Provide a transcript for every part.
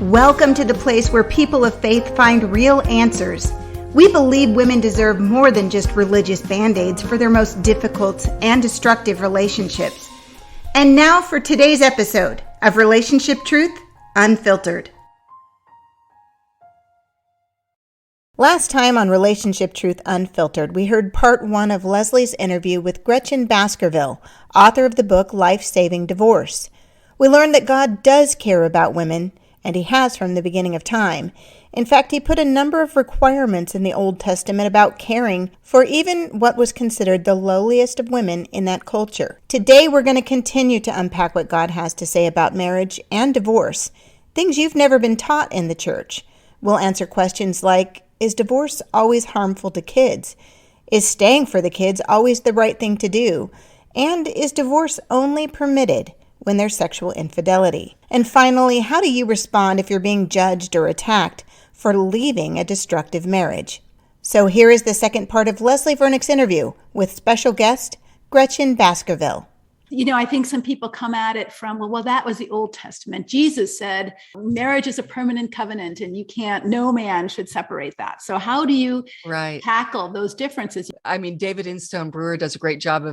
Welcome to the place where people of faith find real answers. We believe women deserve more than just religious band-aids for their most difficult and destructive relationships. And now for today's episode of Relationship Truth Unfiltered. Last time on Relationship Truth Unfiltered, we heard part 1 of Leslie's interview with Gretchen Baskerville, author of the book Life-Saving Divorce. We learned that God does care about women, and He has from the beginning of time. In fact, He put a number of requirements in the Old Testament about caring for even what was considered the lowliest of women in that culture. Today, we're going to continue to unpack what God has to say about marriage and divorce, things you've never been taught in the church. We'll answer questions like, is divorce always harmful to kids? Is staying for the kids always the right thing to do? And is divorce only permitted when there's sexual infidelity? And finally, how do you respond if you're being judged or attacked for leaving a destructive marriage? So here is the second part of Leslie Vernick's interview with special guest Gretchen Baskerville. You know, I think some people come at it from, well, that was the Old Testament. Jesus said marriage is a permanent covenant and no man should separate that. So how do you tackle those differences? I mean, David Instone Brewer does a great job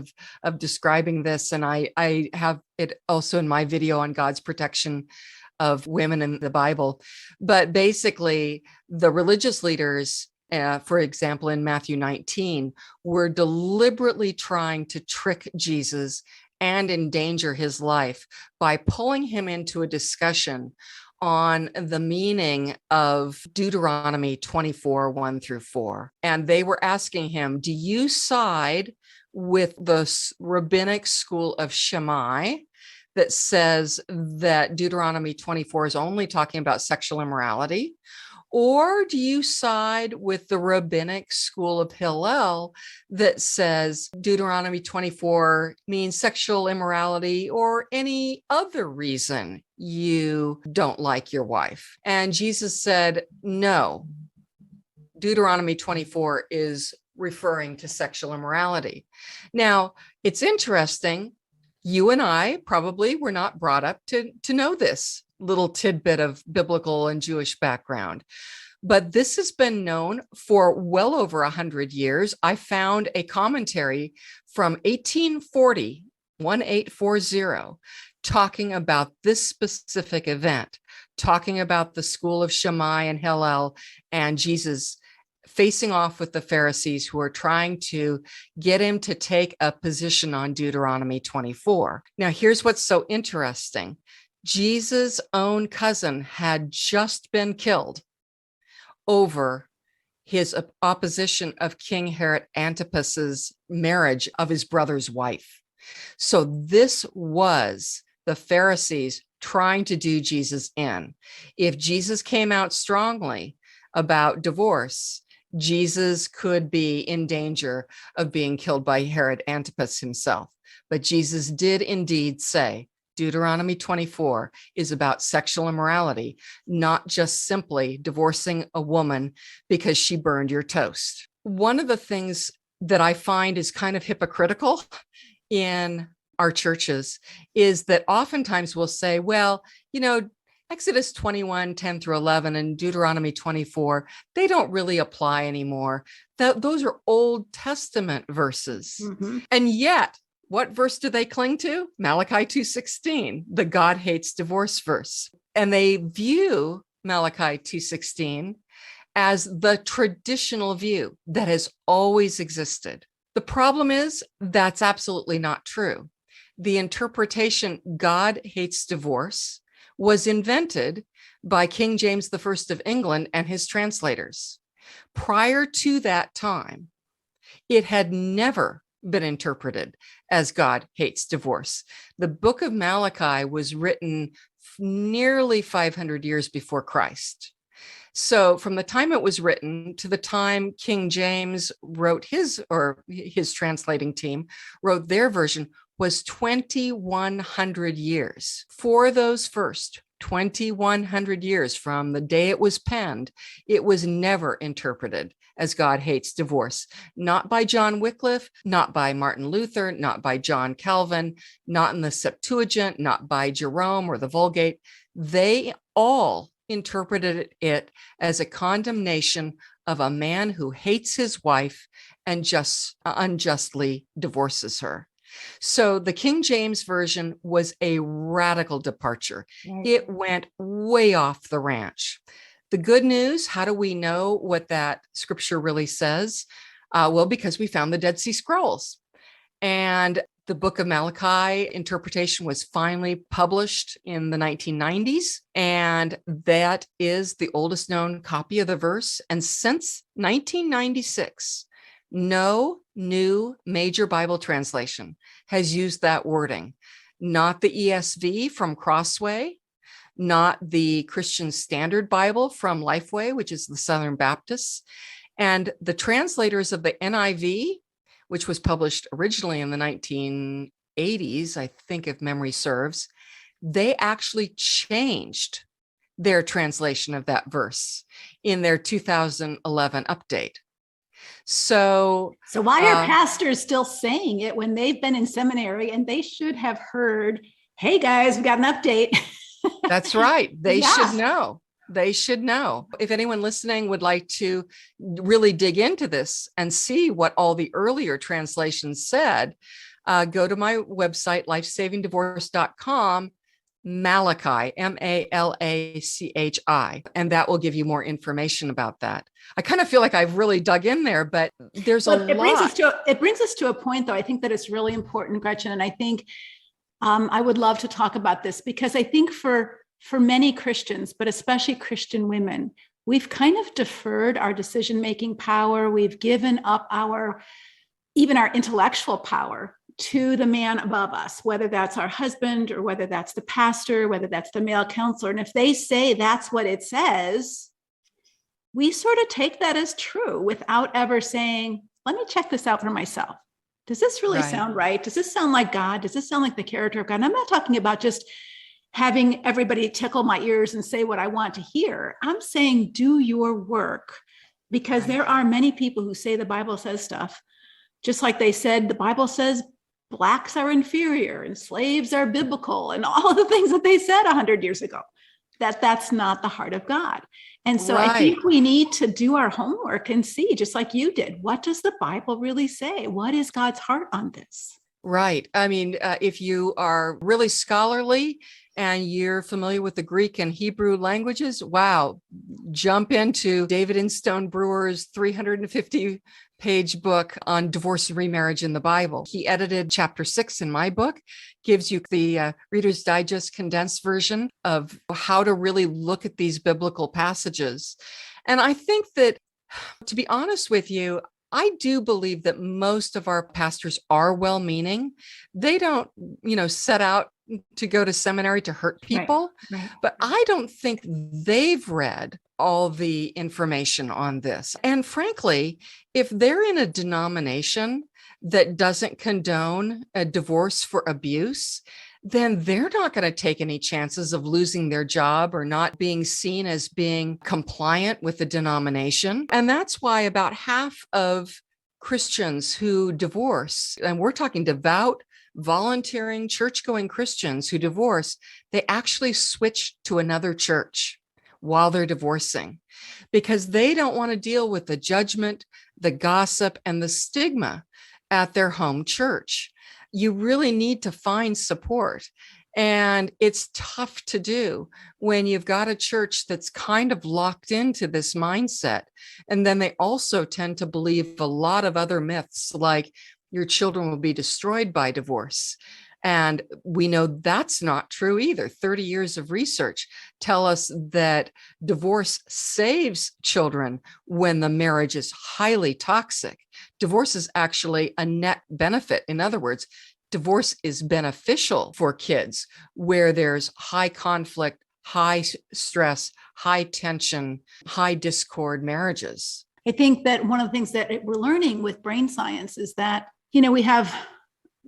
of describing this. And I have it also in my video on God's protection of women in the Bible. But basically, the religious leaders, for example, in Matthew 19, were deliberately trying to trick Jesus and endanger his life by pulling him into a discussion on the meaning of Deuteronomy 24, 1 through 4. And they were asking him, do you side with the rabbinic school of Shammai that says that Deuteronomy 24 is only talking about sexual immorality? Or do you side with the rabbinic school of Hillel that says Deuteronomy 24 means sexual immorality or any other reason you don't like your wife? And Jesus said, no, Deuteronomy 24 is referring to sexual immorality. Now, it's interesting. You and I probably were not brought up to know this little tidbit of biblical and Jewish background. But this has been known for well over 100 years. I found a commentary from 1840, talking about this specific event, talking about the school of Shammai and Hillel and Jesus facing off with the Pharisees who are trying to get him to take a position on Deuteronomy 24. Now, here's what's so interesting. Jesus' own cousin had just been killed over his opposition of King Herod Antipas's marriage of his brother's wife. So this was the Pharisees trying to do Jesus in. If Jesus came out strongly about divorce, Jesus could be in danger of being killed by Herod Antipas himself. But Jesus did indeed say, Deuteronomy 24 is about sexual immorality, not just simply divorcing a woman because she burned your toast. One of the things that I find is kind of hypocritical in our churches is that oftentimes we'll say, well, you know, Exodus 21, 10 through 11 and Deuteronomy 24, they don't really apply anymore. Those are Old Testament verses. Mm-hmm. And yet, what verse do they cling to? Malachi 2:16, the God hates divorce verse. And they view Malachi 2:16 as the traditional view that has always existed. The problem is that's absolutely not true. The interpretation God hates divorce was invented by King James I of England and his translators. Prior to that time, it had never been interpreted as God hates divorce. The book of Malachi was written nearly 500 years before Christ. So from the time it was written to the time King James wrote his translating team wrote their version was 2,100 years. For those first 2,100 years from the day it was penned, it was never interpreted as God hates divorce. Not by John Wycliffe, not by Martin Luther, not by John Calvin, not in the Septuagint, not by Jerome or the Vulgate. They all interpreted it as a condemnation of a man who hates his wife and just unjustly divorces her. So the King James Version was a radical departure. Right. It went way off the ranch. The good news, how do we know what that scripture really says? Well, because we found the Dead Sea Scrolls. And the book of Malachi interpretation was finally published in the 1990s. And that is the oldest known copy of the verse. And since 1996, no new major Bible translation has used that wording. Not the ESV from Crossway, not the Christian Standard Bible from Lifeway, which is the Southern Baptists, and the translators of the NIV, which was published originally in the 1980s, I think, if memory serves, they actually changed their translation of that verse in their 2011 update. So why are pastors still saying it when they've been in seminary and they should have heard, hey guys, we got an update? That's right. They should know. They should know. If anyone listening would like to really dig into this and see what all the earlier translations said, go to my website, lifesavingdivorce.com, Malachi, Malachi, and that will give you more information about that. I kind of feel like I've really dug in there, but there's a lot. It brings us to a point, though, I think that it's really important, Gretchen, and I think I would love to talk about this because I think for many Christians, but especially Christian women, we've kind of deferred our decision-making power. We've given up even our intellectual power to the man above us, whether that's our husband or whether that's the pastor, whether that's the male counselor. And if they say that's what it says, we sort of take that as true without ever saying, let me check this out for myself. Does this really sound right? Does this sound like God? Does this sound like the character of God? And I'm not talking about just having everybody tickle my ears and say what I want to hear. I'm saying do your work, because there are many people who say the Bible says stuff, just like they said the Bible says Blacks are inferior and slaves are biblical and all of the things that they said 100 years ago. That's not the heart of God. And so I think we need to do our homework and see, just like you did, what does the Bible really say? What is God's heart on this? Right. I mean, if you are really scholarly and you're familiar with the Greek and Hebrew languages, wow, jump into David Instone Brewer's 350-page book on divorce and remarriage in the Bible. He edited chapter 6 in my book, gives you the Reader's Digest condensed version of how to really look at these biblical passages. And I think that, to be honest with you, I do believe that most of our pastors are well-meaning. They don't, set out to go to seminary to hurt people, but I don't think they've read all the information on this. And frankly, if they're in a denomination that doesn't condone a divorce for abuse, then they're not going to take any chances of losing their job or not being seen as being compliant with the denomination. And that's why about half of Christians who divorce, and we're talking devout, volunteering, church-going Christians who divorce, they actually switch to another church while they're divorcing because they don't want to deal with the judgment, the gossip, and the stigma at their home church. You really need to find support. And it's tough to do when you've got a church that's kind of locked into this mindset. And then they also tend to believe a lot of other myths, like your children will be destroyed by divorce. And we know that's not true either. 30 years of research tell us that divorce saves children when the marriage is highly toxic. Divorce is actually a net benefit. In other words, divorce is beneficial for kids where there's high conflict, high stress, high tension, high discord marriages. I think that one of the things that we're learning with brain science is that, we have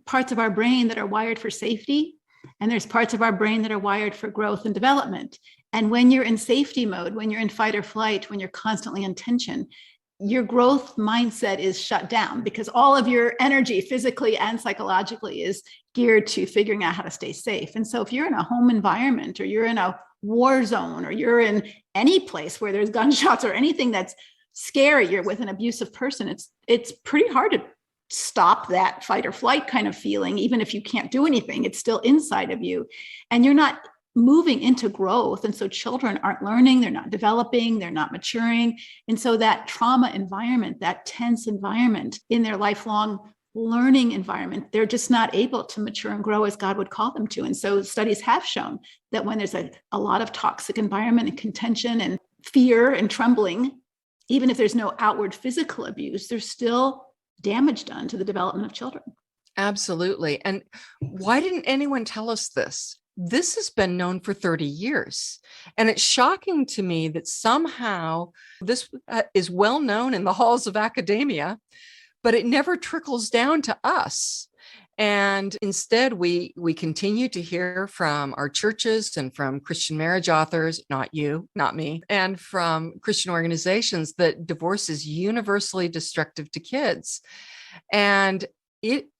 parts of our brain that are wired for safety, and there's parts of our brain that are wired for growth and development. And when you're in safety mode, when you're in fight or flight, when you're constantly in tension, your growth mindset is shut down because all of your energy physically and psychologically is geared to figuring out how to stay safe. And so if you're in a home environment or you're in a war zone, or you're in any place where there's gunshots or anything that's scary, you're with an abusive person, it's pretty hard to stop that fight or flight kind of feeling. Even if you can't do anything, it's still inside of you, and you're not moving into growth. And so children aren't learning, they're not developing, they're not maturing. And so that trauma environment, that tense environment in their lifelong learning environment, they're just not able to mature and grow as God would call them to. And so studies have shown that when there's a lot of toxic environment and contention and fear and trembling, even if there's no outward physical abuse, there's still damage done to the development of children. Absolutely. And why didn't anyone tell us this? This has been known for 30 years. And it's shocking to me that somehow this is well known in the halls of academia, but it never trickles down to us. And instead, we continue to hear from our churches and from Christian marriage authors, not you, not me, and from Christian organizations that divorce is universally destructive to kids. And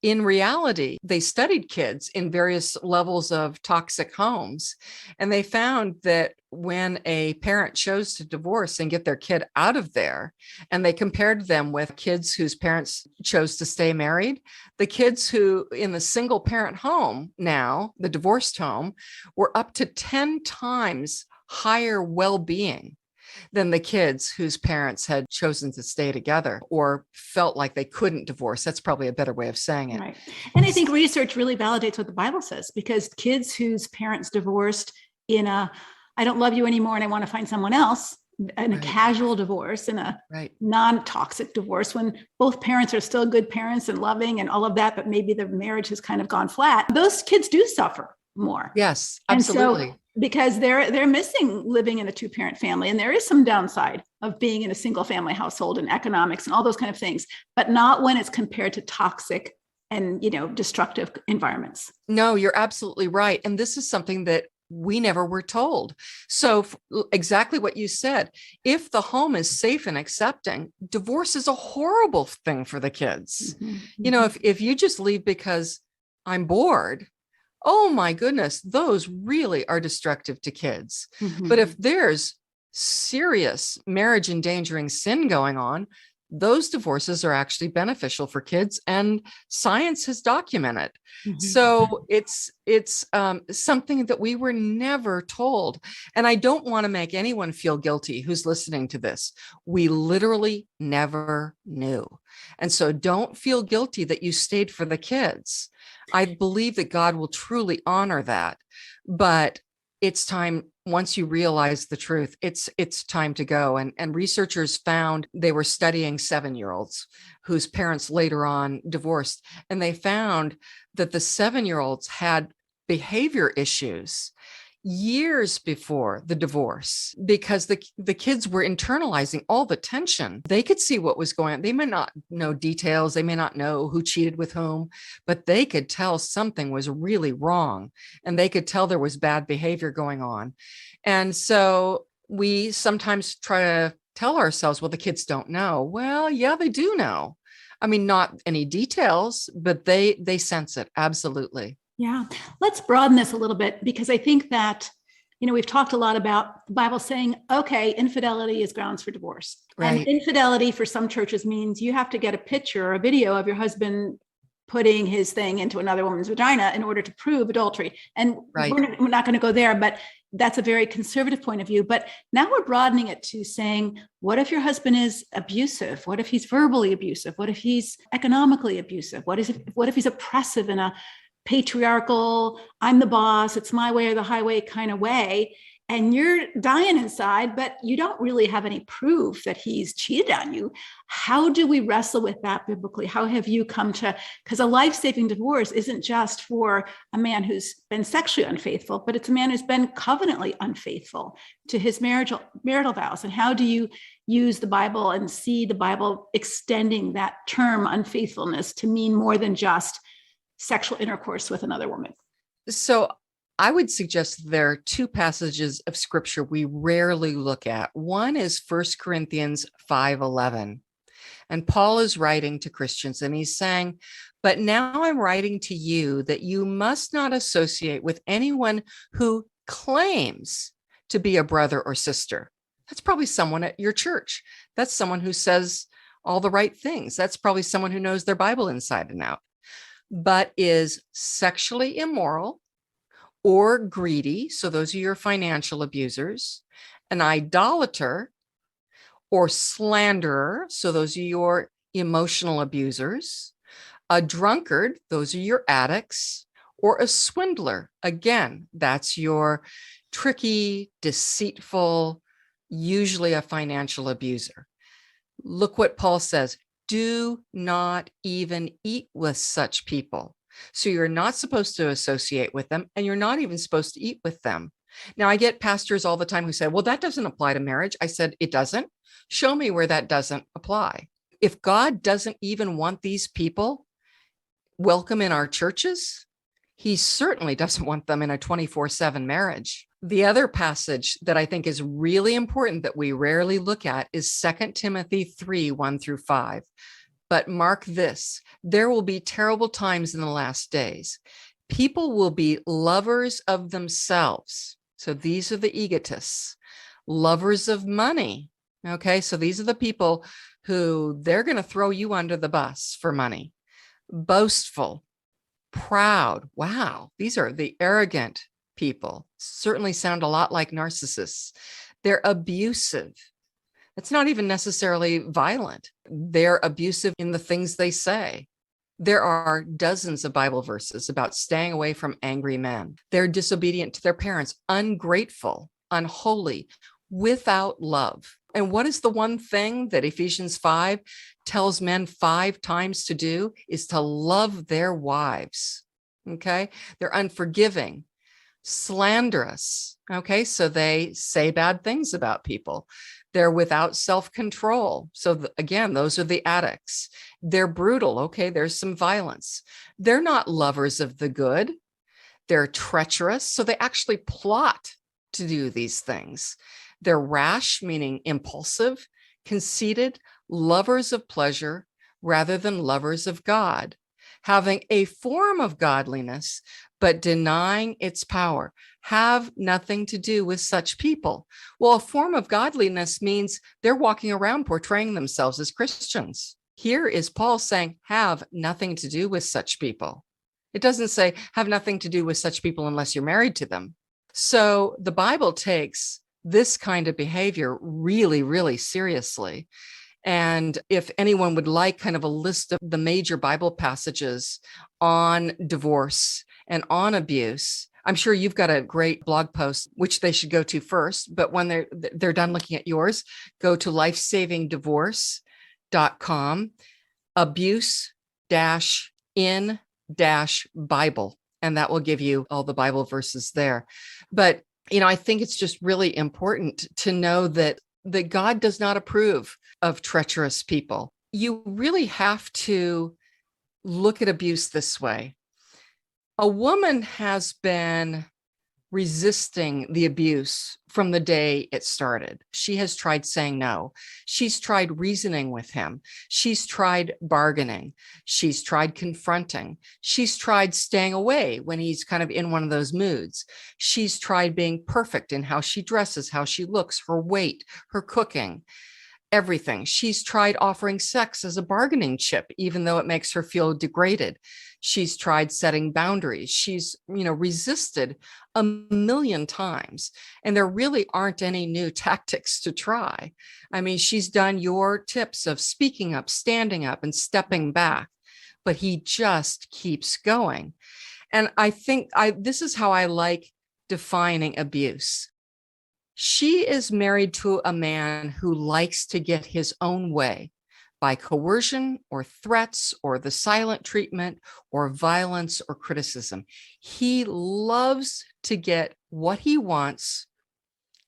in reality, they studied kids in various levels of toxic homes, and they found that when a parent chose to divorce and get their kid out of there, and they compared them with kids whose parents chose to stay married, the kids who in the single parent home now, the divorced home, were up to 10 times higher well-being than the kids whose parents had chosen to stay together or felt like they couldn't divorce. That's probably a better way of saying it. Right. And I think research really validates what the Bible says, because kids whose parents divorced in I don't love you anymore and I want to find someone else, in a casual divorce, in a non-toxic divorce, when both parents are still good parents and loving and all of that, but maybe the marriage has kind of gone flat, those kids do suffer more. Yes, absolutely. And so, because they're missing living in a two-parent family, and there is some downside of being in a single family household and economics and all those kind of things, but not when it's compared to toxic and destructive environments. No, you're absolutely right. And this is something that we never were told. So exactly what you said, if the home is safe and accepting, divorce is a horrible thing for the kids. Mm-hmm. If you just leave because I'm bored, oh my goodness, those really are destructive to kids. Mm-hmm. But if there's serious marriage endangering sin going on, those divorces are actually beneficial for kids, and science has documented. Mm-hmm. So it's something that we were never told. And I don't want to make anyone feel guilty who's listening to this. We literally never knew. And so don't feel guilty that you stayed for the kids. I believe that God will truly honor that. But it's time, once you realize the truth, it's time to go. And researchers found, they were studying 7-year-olds whose parents later on divorced, and they found that the 7-year-olds had behavior issues years before the divorce, because the kids were internalizing all the tension. They could see what was going on. They may not know details. They may not know who cheated with whom, but they could tell something was really wrong, and they could tell there was bad behavior going on. And so we sometimes try to tell ourselves, well, the kids don't know. Well, yeah, they do know. I mean, not any details, but they sense it. Absolutely. Yeah. Let's broaden this a little bit, because I think that, we've talked a lot about the Bible saying, okay, infidelity is grounds for divorce. Right. And infidelity for some churches means you have to get a picture or a video of your husband putting his thing into another woman's vagina in order to prove adultery. And we're not going to go there, but that's a very conservative point of view. But now we're broadening it to saying, what if your husband is abusive? What if he's verbally abusive? What if he's economically abusive? What if he's oppressive in a patriarchal, I'm the boss, it's my way or the highway kind of way, and you're dying inside, but you don't really have any proof that he's cheated on you? How do we wrestle with that biblically? How have you come to, because a life-saving divorce isn't just for a man who's been sexually unfaithful, but it's a man who's been covenantally unfaithful to his marital vows. And how do you use the Bible and see the Bible extending that term unfaithfulness to mean more than just sexual intercourse with another woman? So I would suggest there are two passages of scripture we rarely look at. One is 1 Corinthians 5:11. And Paul is writing to Christians, and he's saying, but now I'm writing to you that you must not associate with anyone who claims to be a brother or sister. That's probably someone at your church. That's someone who says all the right things. That's probably someone who knows their Bible inside and out, but is sexually immoral or greedy. So those are your financial abusers. An idolater or slanderer. So those are your emotional abusers. A drunkard. Those are your addicts. Or a swindler. Again, that's your tricky, deceitful, usually a financial abuser. Look what Paul says. Do not even eat with such people. So you're not supposed to associate with them, and you're not even supposed to eat with them. Now, I get pastors all the time who say, well, that doesn't apply to marriage. I said, it doesn't. Show me where that doesn't apply. If God doesn't even want these people welcome in our churches, he certainly doesn't want them in a 24/7 marriage. The other passage that I think is really important that we rarely look at is 2 Timothy 3:1-5. But mark this, there will be terrible times in the last days. People will be lovers of themselves. So these are the egotists, lovers of money. Okay, so these are the people who they're going to throw you under the bus for money. Boastful, proud. Wow, these are the arrogant people. Certainly sound a lot like narcissists. They're abusive. It's not even necessarily violent. They're abusive in the things they say. There are dozens of Bible verses about staying away from angry men. They're disobedient to their parents, ungrateful, unholy, without love. And what is the one thing that Ephesians 5 tells men 5 times to do is to love their wives. Okay. They're unforgiving, slanderous. Okay. So they say bad things about people. They're without self-control. So again, those are the addicts. They're brutal. Okay. There's some violence. They're not lovers of the good. They're treacherous. So they actually plot to do these things. They're rash, meaning impulsive, conceited, lovers of pleasure rather than lovers of God, having a form of godliness, but denying its power. Have nothing to do with such people. Well, a form of godliness means they're walking around portraying themselves as Christians. Here is Paul saying, have nothing to do with such people. It doesn't say have nothing to do with such people unless you're married to them. So the Bible takes this kind of behavior really, really seriously. And if anyone would like kind of a list of the major Bible passages on divorce and on abuse, I'm sure you've got a great blog post, which they should go to first. But when they're done looking at yours, go to lifesavingdivorce.com, abuse-in-Bible, and that will give you all the Bible verses there. But I think it's just really important to know that God does not approve of treacherous people. You really have to look at abuse this way. A woman has been resisting the abuse from the day it started. She has tried saying no. She's tried reasoning with him. She's tried bargaining. She's tried confronting. She's tried staying away when he's kind of in one of those moods. She's tried being perfect in how she dresses, how she looks, her weight, her cooking, everything. She's tried offering sex as a bargaining chip, even though it makes her feel degraded. She's tried setting boundaries. She's, resisted a million times. And there really aren't any new tactics to try. I mean, she's done your tips of speaking up, standing up, and stepping back, but he just keeps going. And I think this is how I like defining abuse. She is married to a man who likes to get his own way by coercion or threats or the silent treatment or violence or criticism. He loves to get what he wants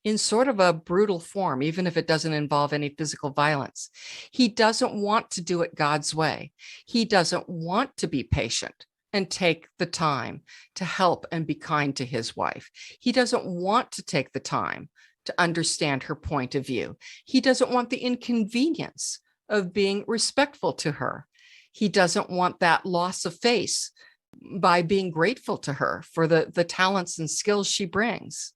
in sort of a brutal form, even if it doesn't involve any physical violence. He doesn't want to do it God's way. He doesn't want to be patient and take the time to help and be kind to his wife. He doesn't want to take the time to understand her point of view. He doesn't want the inconvenience of being respectful to her. He doesn't want that loss of face by being grateful to her for the talents and skills she brings.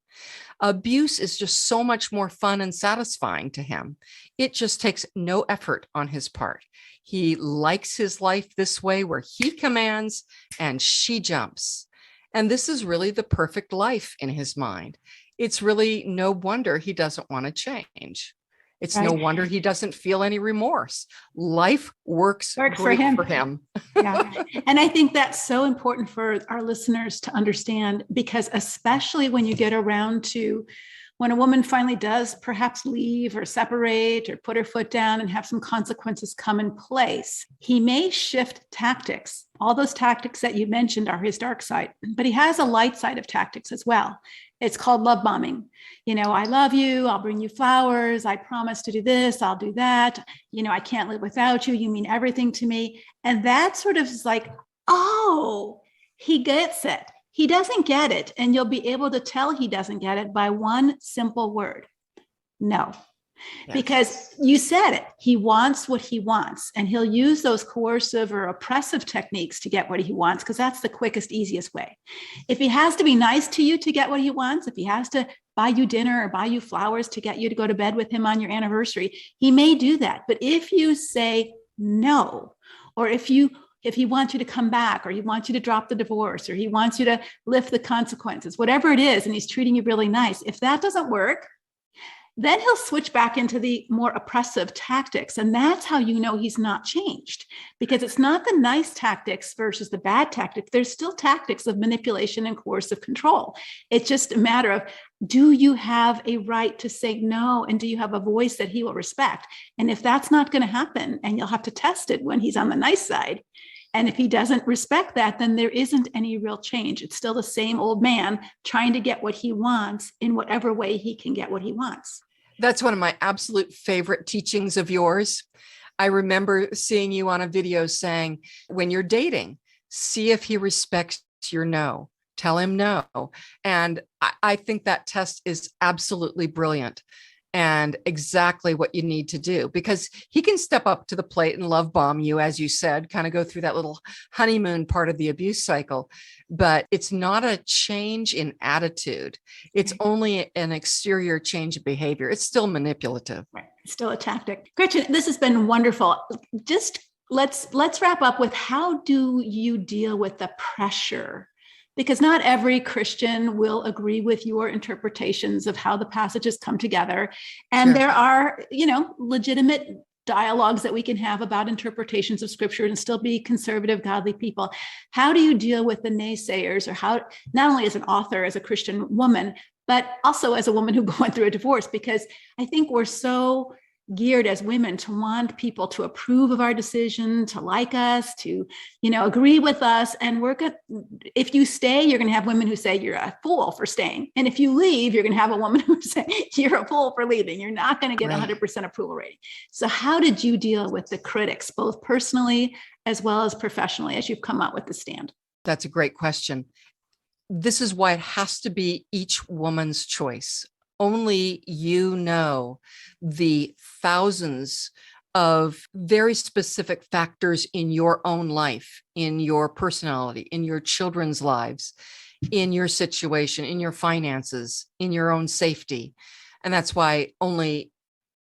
Abuse is just so much more fun and satisfying to him. It just takes no effort on his part. He likes his life this way, where he commands and she jumps. And this is really the perfect life in his mind. It's really no wonder he doesn't want to change. It's no wonder he doesn't feel any remorse. Life works great for him. Yeah. And I think that's so important for our listeners to understand, because especially when you get around to when a woman finally does perhaps leave or separate or put her foot down and have some consequences come in place, he may shift tactics. All those tactics that you mentioned are his dark side, but he has a light side of tactics as well. It's called love bombing. I love you. I'll bring you flowers. I promise to do this. I'll do that. I can't live without you. You mean everything to me. And that sort of is like, oh, he gets it. He doesn't get it. And you'll be able to tell he doesn't get it by one simple word: no. Yes. Because you said it. He wants what he wants, and he'll use those coercive or oppressive techniques to get what he wants, because that's the quickest, easiest way. If he has to be nice to you to get what he wants, if he has to buy you dinner or buy you flowers to get you to go to bed with him on your anniversary, he may do that. But if you say no, or if he wants you to come back, or he wants you to drop the divorce, or he wants you to lift the consequences, whatever it is, and he's treating you really nice, if that doesn't work, then he'll switch back into the more oppressive tactics. And that's how you know he's not changed, because it's not the nice tactics versus the bad tactics. There's still tactics of manipulation and coercive control. It's just a matter of, do you have a right to say no? And do you have a voice that he will respect? And if that's not going to happen, and you'll have to test it when he's on the nice side, and if he doesn't respect that, then there isn't any real change. It's still the same old man trying to get what he wants in whatever way he can get what he wants. That's one of my absolute favorite teachings of yours. I remember seeing you on a video saying, when you're dating, see if he respects your no. Tell him no. And I think that test is absolutely brilliant and exactly what you need to do, because he can step up to the plate and love bomb you, as you said, kind of go through that little honeymoon part of the abuse cycle. But it's not a change in attitude. It's only an exterior change of behavior. It's still manipulative. Right. It's still a tactic. Gretchen, this has been wonderful. Just let's wrap up with, how do you deal with the pressure? Because not every Christian will agree with your interpretations of how the passages come together. And there are, legitimate dialogues that we can have about interpretations of scripture and still be conservative, godly people. How do you deal with the naysayers, or how, not only as an author, as a Christian woman, but also as a woman who went through a divorce? Because I think we're so geared as women to want people to approve of our decision, to like us, to, agree with us. And if you stay, you're going to have women who say you're a fool for staying. And if you leave, you're going to have a woman who say you're a fool for leaving. You're not going to get 100% approval rating. So how did you deal with the critics, both personally as well as professionally, as you've come out with the stand? That's a great question. This is why it has to be each woman's choice. Only you know the thousands of very specific factors in your own life, in your personality, in your children's lives, in your situation, in your finances, in your own safety. And that's why only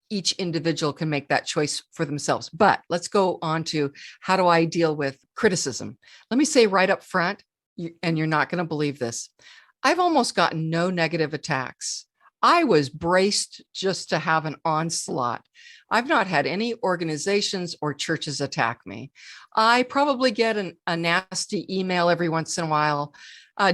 each individual can make that choice for themselves. But let's go on to, how do I deal with criticism? Let me say right up front, and you're not going to believe this, I've almost gotten no negative attacks. I was braced just to have an onslaught. I've not had any organizations or churches attack me. I probably get a nasty email every once in a while,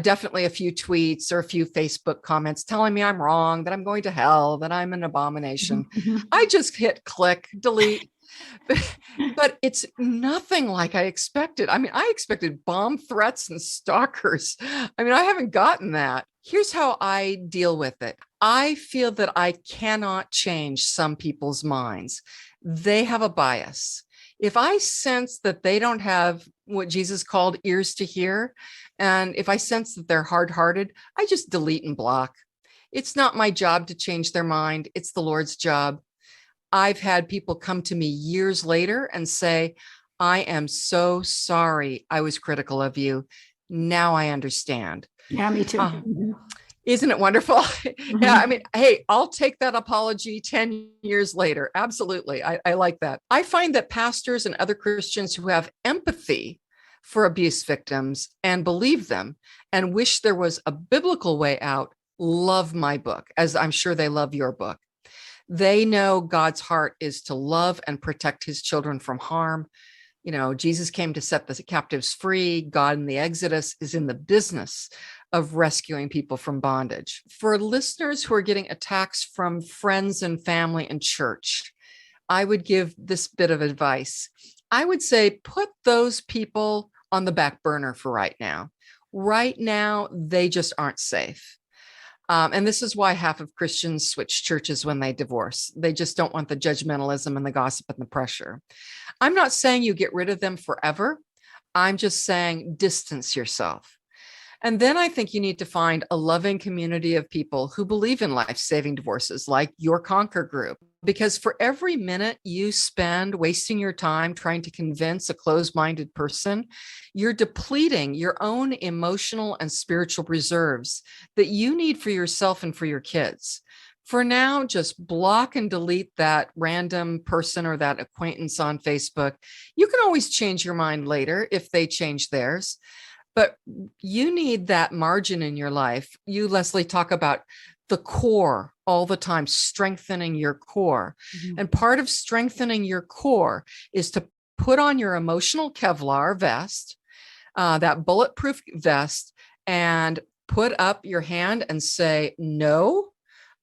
definitely a few tweets or a few Facebook comments telling me I'm wrong, that I'm going to hell, that I'm an abomination. I just hit click, delete. But it's nothing like I expected. I mean, I expected bomb threats and stalkers. I mean, I haven't gotten that. Here's how I deal with it. I feel that I cannot change some people's minds. They have a bias. If I sense that they don't have what Jesus called ears to hear, and if I sense that they're hard-hearted, I just delete and block. It's not my job to change their mind. It's the Lord's job. I've had people come to me years later and say, I am so sorry I was critical of you. Now I understand. Yeah, me too. Isn't it wonderful? Mm-hmm. Yeah, I mean, hey, I'll take that apology 10 years later. Absolutely. I like that. I find that pastors and other Christians who have empathy for abuse victims and believe them and wish there was a biblical way out love my book, as I'm sure they love your book. They know God's heart is to love and protect his children from harm. You know, Jesus came to set the captives free. God in the Exodus is in the business of rescuing people from bondage. For listeners who are getting attacks from friends and family and church, I would give this bit of advice. I would say put those people on the back burner for right now. Right now, they just aren't safe. And this is why half of Christians switch churches when they divorce. They just don't want the judgmentalism and the gossip and the pressure. I'm not saying you get rid of them forever. I'm just saying distance yourself. And then I think you need to find a loving community of people who believe in life-saving divorces, like your Conquer group. Because for every minute you spend wasting your time trying to convince a closed-minded person, you're depleting your own emotional and spiritual reserves that you need for yourself and for your kids. For now, just block and delete that random person or that acquaintance on Facebook. You can always change your mind later if they change theirs. But you need that margin in your life. You, Leslie, talk about the core all the time, strengthening your core. Mm-hmm. And part of strengthening your core is to put on your emotional Kevlar vest, that bulletproof vest, and put up your hand and say, no,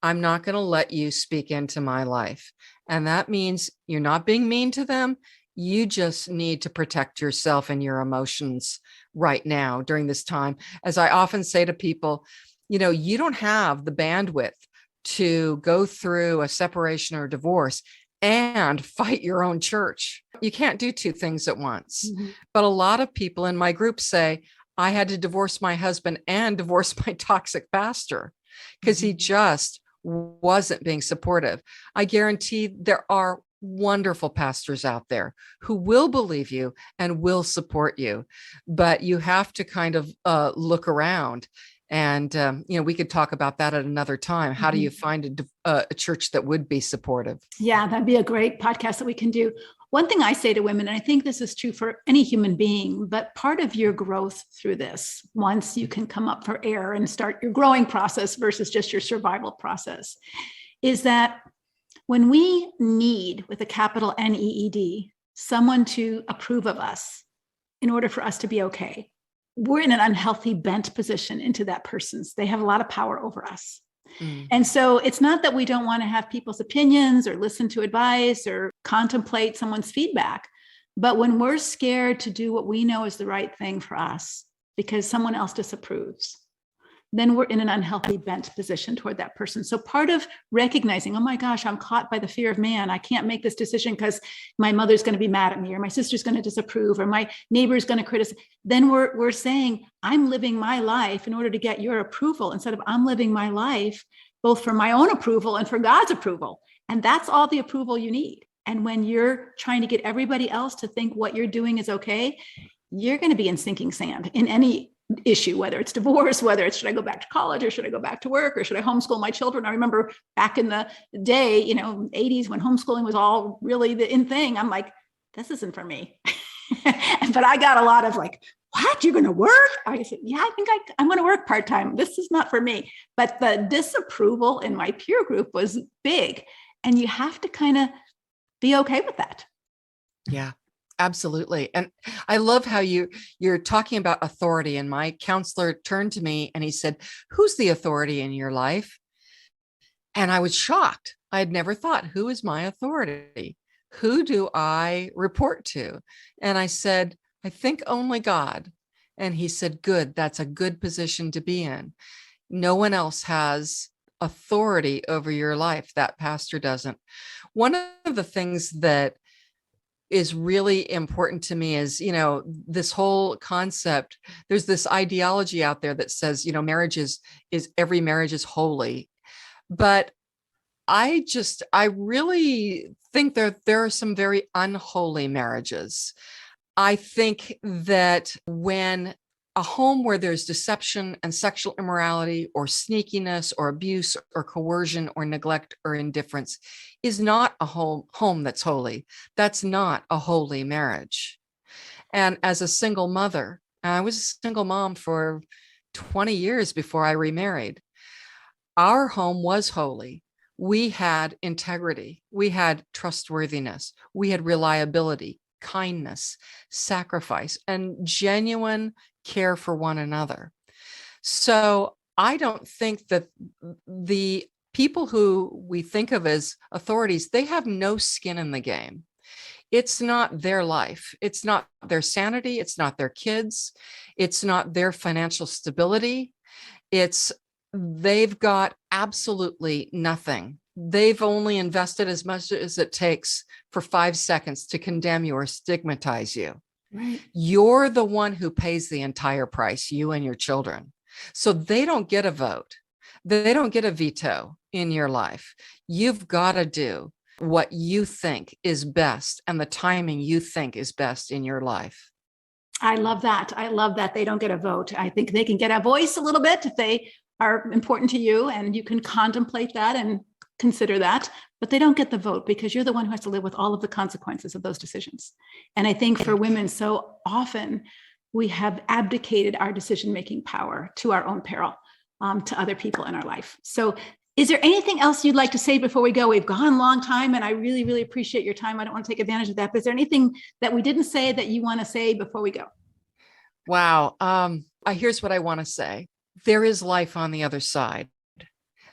I'm not going to let you speak into my life. And that means you're not being mean to them. You just need to protect yourself and your emotions right now during this time. As I often say to people, you know, you don't have the bandwidth to go through a separation or divorce and fight your own church. You can't do two things at once. Mm-hmm. But a lot of people in my group say, I had to divorce my husband and divorce my toxic pastor because mm-hmm. he just wasn't being supportive. I guarantee there are wonderful pastors out there who will believe you and will support you, but you have to kind of look around. And, you know, we could talk about that at another time. How do you find a church that would be supportive? Yeah, that'd be a great podcast that we can do. One thing I say to women, and I think this is true for any human being, but part of your growth through this, once you can come up for air and start your growing process versus just your survival process, is that when we need, with a capital NEED, someone to approve of us in order for us to be okay, we're in an unhealthy bent position into that person's. They have a lot of power over us. Mm. And so it's not that we don't want to have people's opinions or listen to advice or contemplate someone's feedback. But when we're scared to do what we know is the right thing for us because someone else disapproves, then we're in an unhealthy bent position toward that person. So part of recognizing, oh my gosh, I'm caught by the fear of man. I can't make this decision because my mother's going to be mad at me, or my sister's going to disapprove, or my neighbor's going to criticize. Then we're saying, I'm living my life in order to get your approval, instead of I'm living my life both for my own approval and for God's approval. And that's all the approval you need. And when you're trying to get everybody else to think what you're doing is okay, you're going to be in sinking sand in any issue, whether it's divorce, whether it's should I go back to college or should I go back to work or should I homeschool my children? I remember back in the day, 80s when homeschooling was all really the in thing. I'm like, this isn't for me. But I got a lot of like, what, you're going to work? I said, yeah, I think I'm going to work part-time. This is not for me. But the disapproval in my peer group was big. And you have to kind of be okay with that. Yeah. Absolutely. And I love how you're talking about authority. And my counselor turned to me and he said, who's the authority in your life? And I was shocked. I had never thought, who is my authority? Who do I report to? And I said, I think only God. And he said, good, that's a good position to be in. No one else has authority over your life. That pastor doesn't. One of the things that is really important to me is, this whole concept, there's this ideology out there that says, marriage is every marriage is holy. But I really think there are some very unholy marriages. I think that when A home where there's deception and sexual immorality or sneakiness or abuse or coercion or neglect or indifference is not a home that's holy. That's not a holy marriage. And as a single mother, and I was a single mom for 20 years before I remarried, our home was holy. We had integrity. We had trustworthiness. We had reliability, kindness, sacrifice, and genuine care for one another. So I don't think that the people who we think of as authorities, they have no skin in the game. It's not their life. It's not their sanity. It's not their kids. It's not their financial stability. They've got absolutely nothing. They've only invested as much as it takes for 5 seconds to condemn you or stigmatize you. Right. You're the one who pays the entire price, you and your children. So they don't get a vote. They don't get a veto in your life. You've got to do what you think is best and the timing you think is best in your life. I love that. I love that they don't get a vote. I think they can get a voice a little bit if they are important to you, and you can contemplate that and consider that, but they don't get the vote because you're the one who has to live with all of the consequences of those decisions. And I think for women, so often we have abdicated our decision-making power to our own peril, to other people in our life. So is there anything else you'd like to say before we go? We've gone a long time, and I really, really appreciate your time. I don't want to take advantage of that, but is there anything that we didn't say that you want to say before we go? Wow. Here's what I want to say. There is life on the other side,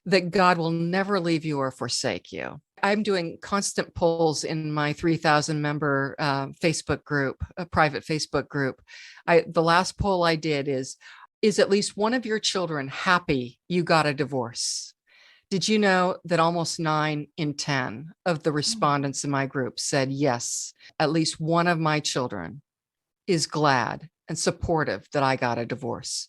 that God will never leave you or forsake you. I'm doing constant polls in my 3,000 member Facebook group, a private Facebook group. The last poll I did is at least one of your children happy you got a divorce? Did you know that almost 9 in 10 of the respondents in my group said, yes, at least one of my children is glad and supportive that I got a divorce.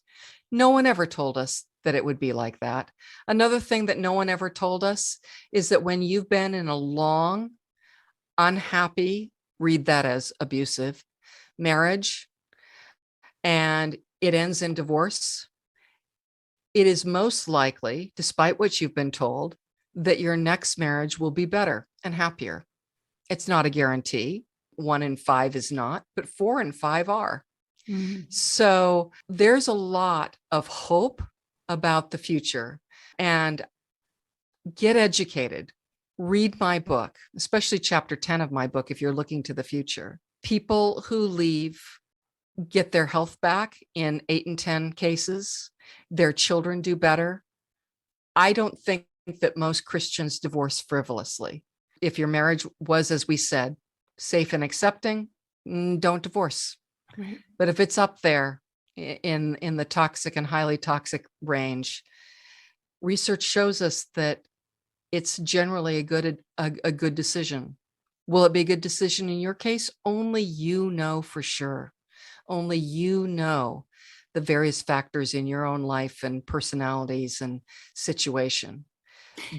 No one ever told us that it would be like that. Another thing that no one ever told us is that when you've been in a long, unhappy, read that as abusive, marriage, and it ends in divorce, it is most likely, despite what you've been told, that your next marriage will be better and happier. It's not a guarantee. 1 in 5 is not, but 4 in 5 are. Mm-hmm. So there's a lot of hope about the future, and get educated. Read my book, especially chapter 10 of my book, if you're looking to the future. People who leave get their health back in 8 in 10 cases. Their children do better. I don't think that most Christians divorce frivolously. If your marriage was, as we said, safe and accepting, don't divorce. Right. But if it's up there in the toxic and highly toxic range, research shows us that it's generally a good decision. Will it be a good decision in your case? Only you know for sure. Only you know the various factors in your own life and personalities and situation.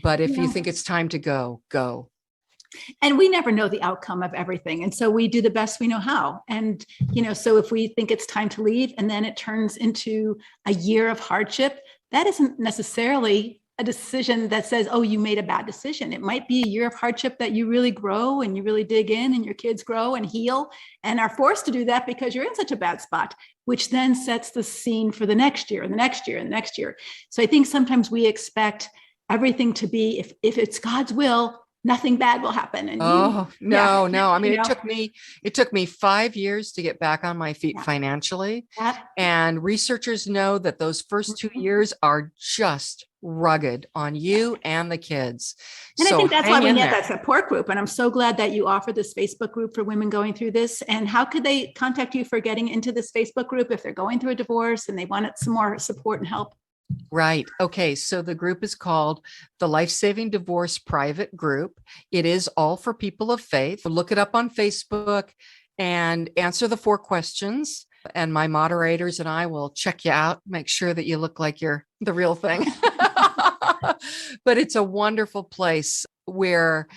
But if you think it's time to go, go. And we never know the outcome of everything. And so we do the best we know how. And, so if we think it's time to leave and then it turns into a year of hardship, that isn't necessarily a decision that says, oh, you made a bad decision. It might be a year of hardship that you really grow and you really dig in and your kids grow and heal and are forced to do that because you're in such a bad spot, which then sets the scene for the next year and the next year and the next year. So I think sometimes we expect everything to be, if it's God's will, nothing bad will happen. And no. I mean, it took me 5 years to get back on my feet financially. And researchers know that those first 2 years are just rugged on you and the kids. And so I think that's why we need that support group. And I'm so glad that you offer this Facebook group for women going through this. And how could they contact you for getting into this Facebook group if they're going through a divorce and they wanted some more support and help? Right. Okay. So the group is called the Life Saving Divorce Private Group. It is all for people of faith. Look it up on Facebook and answer the 4 questions. And my moderators and I will check you out, make sure that you look like you're the real thing. But it's a wonderful place where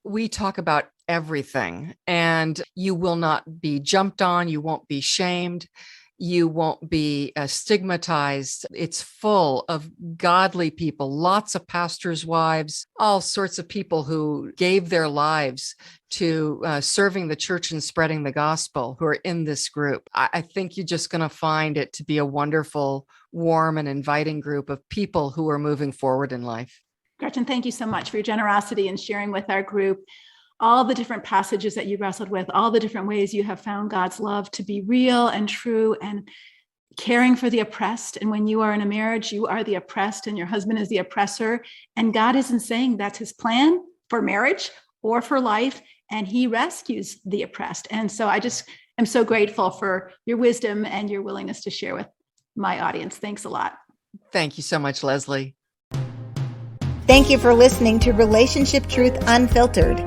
we talk about everything, and you will not be jumped on. You won't be shamed. You won't be stigmatized. It's full of godly people, lots of pastors' wives, all sorts of people who gave their lives to serving the church and spreading the gospel who are in this group. I think you're just going to find it to be a wonderful, warm, and inviting group of people who are moving forward in life. Gretchen, thank you so much for your generosity in sharing with our group all the different passages that you wrestled with, all the different ways you have found God's love to be real and true and caring for the oppressed. And when you are in a marriage, you are the oppressed and your husband is the oppressor. And God isn't saying that's his plan for marriage or for life. And he rescues the oppressed. And so I just am so grateful for your wisdom and your willingness to share with my audience. Thanks a lot. Thank you so much, Leslie. Thank you for listening to Relationship Truth Unfiltered.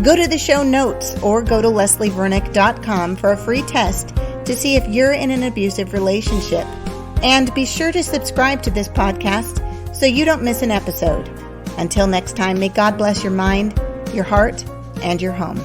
Go to the show notes or go to leslievernick.com for a free test to see if you're in an abusive relationship. And be sure to subscribe to this podcast so you don't miss an episode. Until next time, may God bless your mind, your heart, and your home.